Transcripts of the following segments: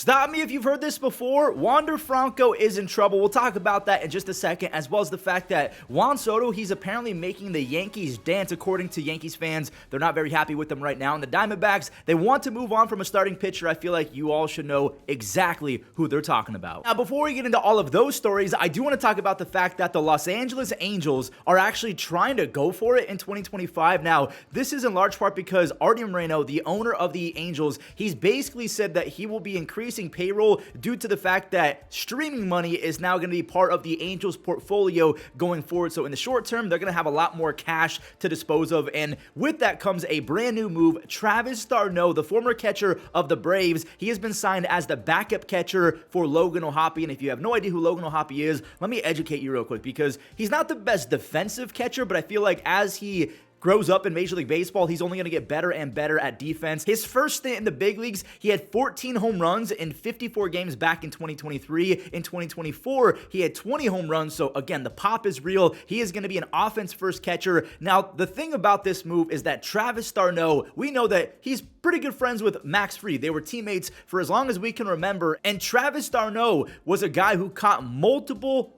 Stop me if you've heard this before. Wander Franco is in trouble. We'll talk about that in just a second, as well as the fact that Juan Soto, he's apparently making the Yankees dance. According to Yankees fans, they're not very happy with them right now. And the Diamondbacks, they want to move on from a starting pitcher. I feel like you all should know exactly who they're talking about. Now, before we get into all of those stories, I do want to talk about the fact that the Los Angeles Angels are actually trying to go for it in 2025. Now, this is in large part because Artie Moreno, the owner of the Angels, he's basically said that he will be increasing payroll due to the fact that streaming money is now going to be part of the Angels portfolio going forward. So in the short term, they're going to have a lot more cash to dispose of. And with that comes a brand new move. Travis d'Arnaud, the former catcher of the Braves, he has been signed as the backup catcher for Logan O'Hoppe. And if you have no idea who Logan O'Hoppe is, let me educate you real quick, because he's not the best defensive catcher, but I feel like as he grows up in Major League Baseball, he's only going to get better and better at defense. His first stint in the big leagues, he had 14 home runs in 54 games back in 2023. In 2024, he had 20 home runs. So again, the pop is real. He is going to be an offense-first catcher. Now, the thing about this move is that Travis d'Arnaud, we know that he's pretty good friends with Max Fried. They were teammates for as long as we can remember. And Travis d'Arnaud was a guy who caught multiple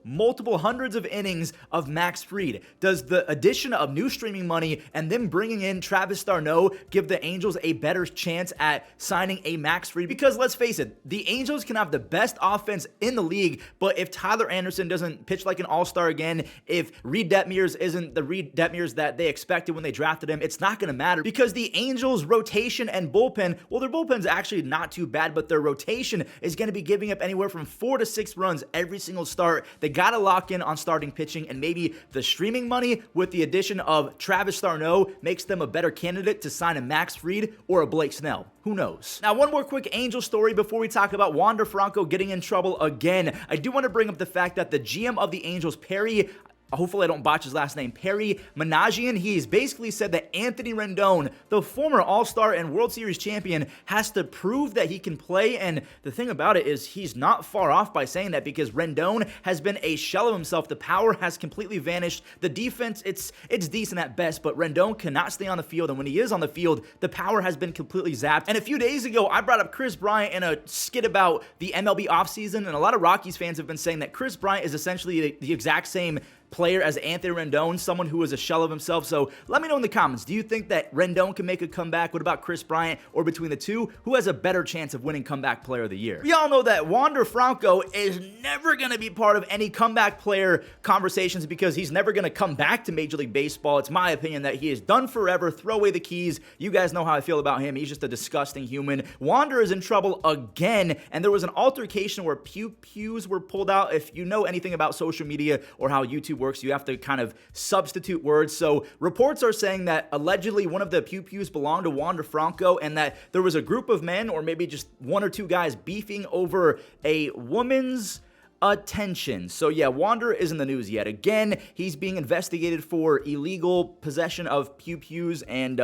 hundreds of innings of Max Fried. Does the addition of new streaming money and then bringing in Travis d'Arnaud give the Angels a better chance at signing a Max Fried? Because let's face it, the Angels can have the best offense in the league, but if Tyler Anderson doesn't pitch like an all-star again, if Reed Detmers isn't the Reed Detmers that they expected when they drafted him, it's not going to matter, because the Angels' rotation and bullpen, well, their bullpen's actually not too bad, but their rotation is going to be giving up anywhere from 4 to 6 runs every single start. They got to lock in on starting pitching, and maybe the streaming money with the addition of Travis d'Arnaud makes them a better candidate to sign a Max Fried or a Blake Snell. Who knows? Now, one more quick Angel story before we talk about Wander Franco getting in trouble again. I do want to bring up the fact that the GM of the Angels, Perry, hopefully I don't botch his last name, Perry Managian, he's basically said that Anthony Rendon, the former All-Star and World Series champion, has to prove that he can play. And the thing about it is he's not far off by saying that, because Rendon has been a shell of himself. The power has completely vanished. The defense, it's decent at best, but Rendon cannot stay on the field. And when he is on the field, the power has been completely zapped. And a few days ago, I brought up Kris Bryant in a skit about the MLB offseason, and a lot of Rockies fans have been saying that Kris Bryant is essentially the exact same player as Anthony Rendon, someone who is a shell of himself. So let me know in the comments, do you think that Rendon can make a comeback? What about Kris Bryant? Or between the two, who has a better chance of winning comeback player of the year? We all know that Wander Franco is never going to be part of any comeback player conversations, because he's never going to come back to Major League Baseball. It's my opinion that he is done forever. Throw away the keys. You guys know how I feel about him. He's just a disgusting human. Wander is in trouble again, and there was an altercation where pews were pulled out. If you know anything about social media or how YouTube works, you have to kind of substitute words. So reports are saying that allegedly one of the pews belonged to Wander Franco, and that there was a group of men, or maybe just one or two guys, beefing over a woman's attention. So yeah, Wander is in the news yet again. He's being investigated for illegal possession of pews, and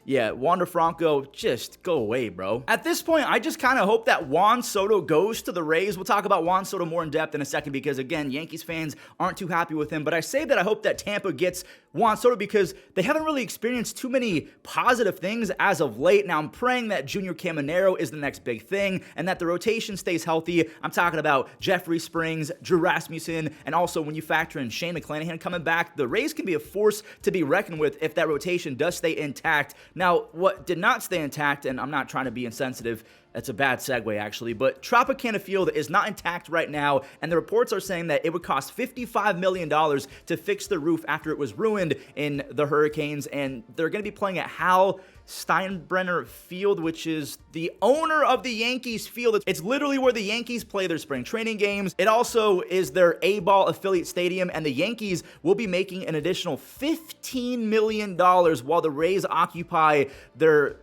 yeah, Wander Franco, just go away, bro. At this point, I just kind of hope that Juan Soto goes to the Rays. We'll talk about Juan Soto more in depth in a second, because again, Yankees fans aren't too happy with him. But I say that I hope that Tampa gets Juan Soto, because they haven't really experienced too many positive things as of late. Now, I'm praying that Junior Caminero is the next big thing, and that the rotation stays healthy. I'm talking about Jeffrey Springs, Drew Rasmussen, and also when you factor in Shane McClanahan coming back, the Rays can be a force to be reckoned with if that rotation does stay intact. Now, what did not stay intact, and I'm not trying to be insensitive, that's a bad segue actually, but Tropicana Field is not intact right now, and the reports are saying that it would cost $55 million to fix the roof after it was ruined in the hurricanes, and they're going to be playing at Hal Steinbrenner Field, which is the owner of the Yankees field. It's literally where the Yankees play their spring training games. It also is their A-ball affiliate stadium, and the Yankees will be making an additional $15 million while the Rays occupy their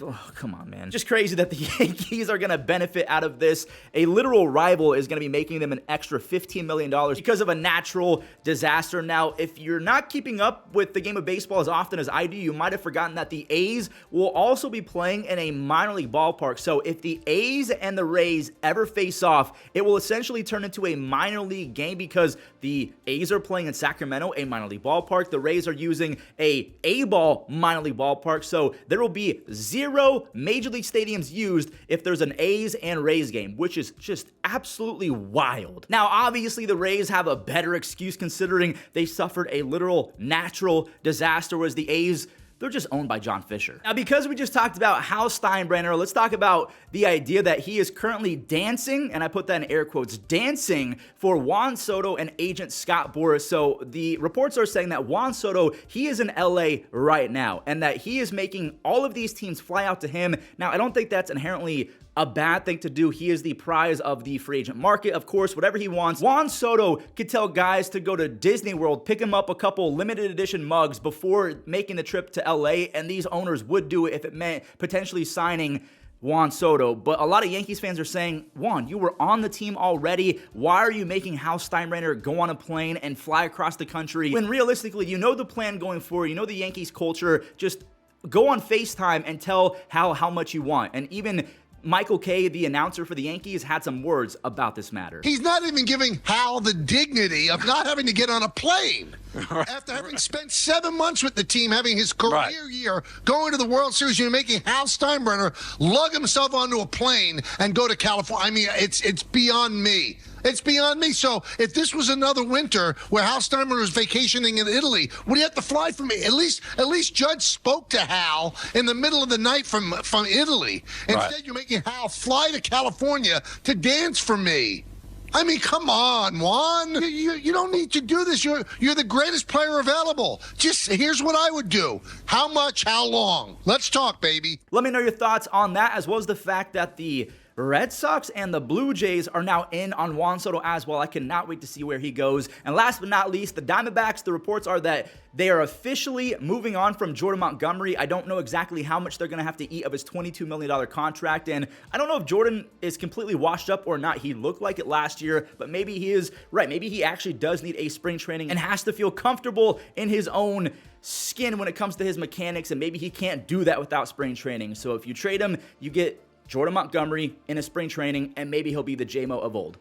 Oh, come on, man. Just crazy that the Yankees are going to benefit out of this. A literal rival is going to be making them an extra $15 million because of a natural disaster. Now, if you're not keeping up with the game of baseball as often as I do, you might have forgotten that the A's will also be playing in a minor league ballpark. So if the A's and the Rays ever face off, it will essentially turn into a minor league game because the A's are playing in Sacramento, a minor league ballpark. The Rays are using a A-ball minor league ballpark. So there will be 0 Major League stadiums used if there's an A's and Rays game, which is just absolutely wild. Now, obviously, the Rays have a better excuse considering they suffered a literal natural disaster, whereas the A's, they're just owned by John Fisher. Now, because we just talked about Hal Steinbrenner, let's talk about the idea that he is currently dancing, and I put that in air quotes, dancing for Juan Soto and agent Scott Boras. So the reports are saying that Juan Soto, he is in LA right now, and that he is making all of these teams fly out to him. Now, I don't think that's inherently a bad thing to do. He is the prize of the free agent market. Of course, whatever he wants. Juan Soto could tell guys to go to Disney World, pick him up a couple limited edition mugs before making the trip to LA, and these owners would do it if it meant potentially signing Juan Soto. But a lot of Yankees fans are saying, Juan, you were on the team already. Why are you making Hal Steinbrenner go on a plane and fly across the country when realistically, you know the plan going forward, you know the Yankees culture, just go on FaceTime and tell Hal how much you want. And even Michael Kay, the announcer for the Yankees, had some words about this matter. He's not even giving Hal the dignity of not having to get on a plane. After having spent 7 months with the team, having his career year, going to the World Series, you're making Hal Steinbrenner lug himself onto a plane and go to California. I mean, it's beyond me. It's beyond me. So if this was another winter where Hal Steinbrenner was vacationing in Italy, would he have to fly from me? At least Judge spoke to Hal in the middle of the night from Italy. Instead, you're making Hal fly to California to dance for me. I mean, come on, Juan. You don't need to do this. You're the greatest player available. Just here's what I would do. How much? How long? Let's talk, baby. Let me know your thoughts on that, as well as the fact that the Red Sox and the Blue Jays are now in on Juan Soto as well. I cannot wait to see where he goes. And last but not least, the Diamondbacks, the reports are that they are officially moving on from Jordan Montgomery. I don't know exactly how much they're going to have to eat of his $22 million contract. And I don't know if Jordan is completely washed up or not. He looked like it last year, but maybe he is right. Maybe he actually does need a spring training and has to feel comfortable in his own skin when it comes to his mechanics. And maybe he can't do that without spring training. So if you trade him, you get Jordan Montgomery in a spring training, and maybe he'll be the J-Mo of old.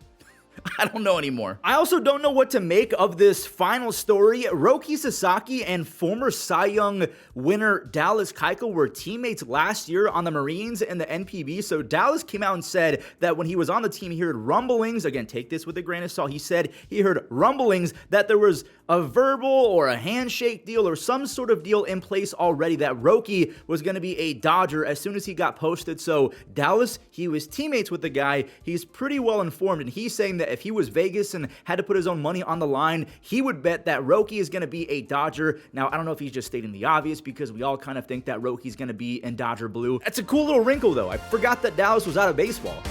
I don't know anymore. I also don't know what to make of this final story. Roki Sasaki and former Cy Young winner Dallas Keuchel were teammates last year on the Marines and the NPB. So Dallas came out and said that when he was on the team, he heard rumblings. Again, take this with a grain of salt. He said he heard rumblings that there was a verbal or a handshake deal or some sort of deal in place already that Roki was going to be a Dodger as soon as he got posted. So Dallas, he was teammates with the guy. He's pretty well informed, and he's saying that if he was Vegas and had to put his own money on the line, he would bet that Roki is going to be a Dodger. Now, I don't know if he's just stating the obvious because we all kind of think that Roki's going to be in Dodger blue. That's a cool little wrinkle, though. I forgot that Dallas was out of baseball.